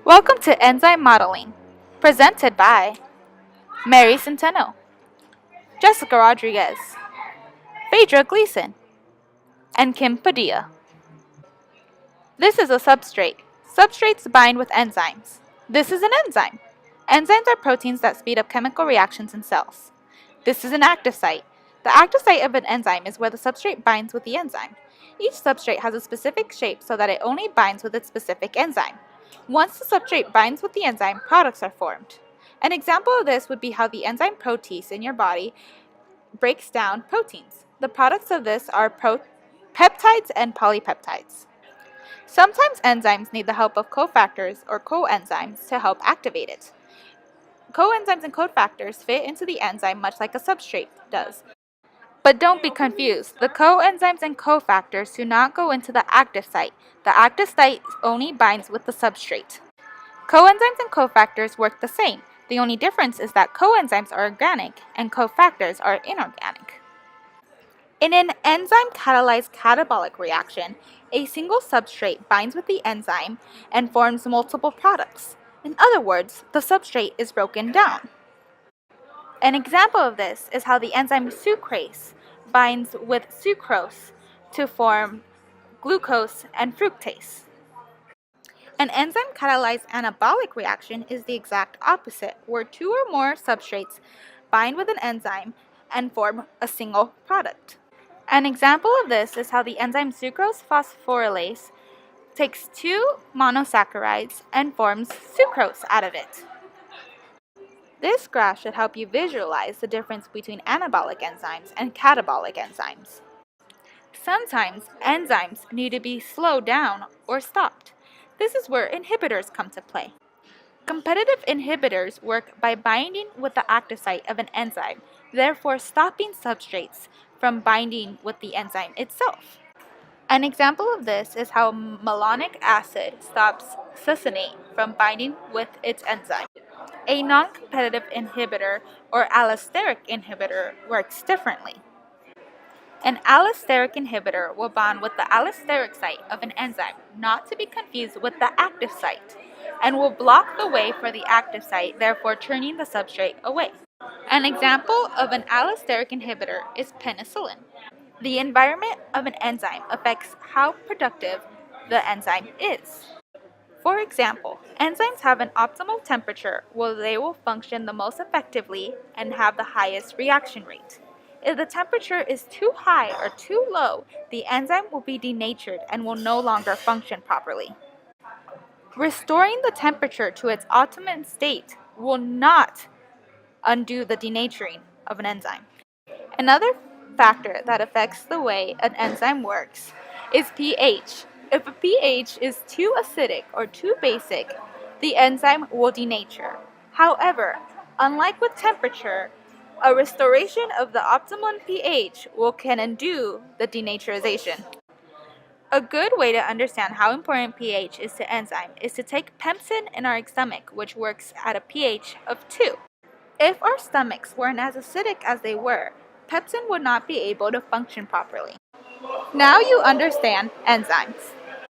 Welcome to Enzyme Modeling, presented by Mary Centeno, Jessica Rodriguez, Phaedra Gleason, and Kim Padilla. This is a substrate. Substrates bind with enzymes. This is an enzyme. Enzymes are proteins that speed up chemical reactions in cells. This is an active site. The active site of an enzyme is where the substrate binds with the enzyme. Each substrate has a specific shape so that it only binds with its specific enzyme. Once the substrate binds with the enzyme, products are formed. An example of this would be how the enzyme protease in your body breaks down proteins. The products of this are peptides and polypeptides. Sometimes enzymes need the help of cofactors or coenzymes to help activate it. Coenzymes and cofactors fit into the enzyme much like a substrate does. But don't be confused. The coenzymes and cofactors do not go into the active site. The active site only binds with the substrate. Coenzymes and cofactors work the same. The only difference is that coenzymes are organic and cofactors are inorganic. In an enzyme-catalyzed catabolic reaction, a single substrate binds with the enzyme and forms multiple products. In other words, the substrate is broken down. An example of this is how the enzyme sucrase binds with sucrose to form glucose and fructase. An enzyme-catalyzed anabolic reaction is the exact opposite, where two or more substrates bind with an enzyme and form a single product. An example of this is how the enzyme sucrose phosphorylase takes two monosaccharides and forms sucrose out of it. This graph should help you visualize the difference between anabolic enzymes and catabolic enzymes. Sometimes enzymes need to be slowed down or stopped. This is where inhibitors come to play. Competitive inhibitors work by binding with the active site of an enzyme, therefore stopping substrates from binding with the enzyme itself. An example of this is how malonic acid stops succinate from binding with its enzyme. A non-competitive inhibitor or allosteric inhibitor works differently. An allosteric inhibitor will bond with the allosteric site of an enzyme, not to be confused with the active site, and will block the way for the active site, therefore turning the substrate away. An example of an allosteric inhibitor is penicillin. The environment of an enzyme affects how productive the enzyme is. For example, enzymes have an optimal temperature where they will function the most effectively and have the highest reaction rate. If the temperature is too high or too low, the enzyme will be denatured and will no longer function properly. Restoring the temperature to its optimum state will not undo the denaturing of an enzyme. Another factor that affects the way an enzyme works is pH. If a pH is too acidic or too basic, the enzyme will denature. However, unlike with temperature, a restoration of the optimum pH can undo the denaturization. A good way to understand how important pH is to enzyme is to take pepsin in our stomach, which works at a pH of 2. If our stomachs weren't as acidic as they were, pepsin would not be able to function properly. Now you understand enzymes.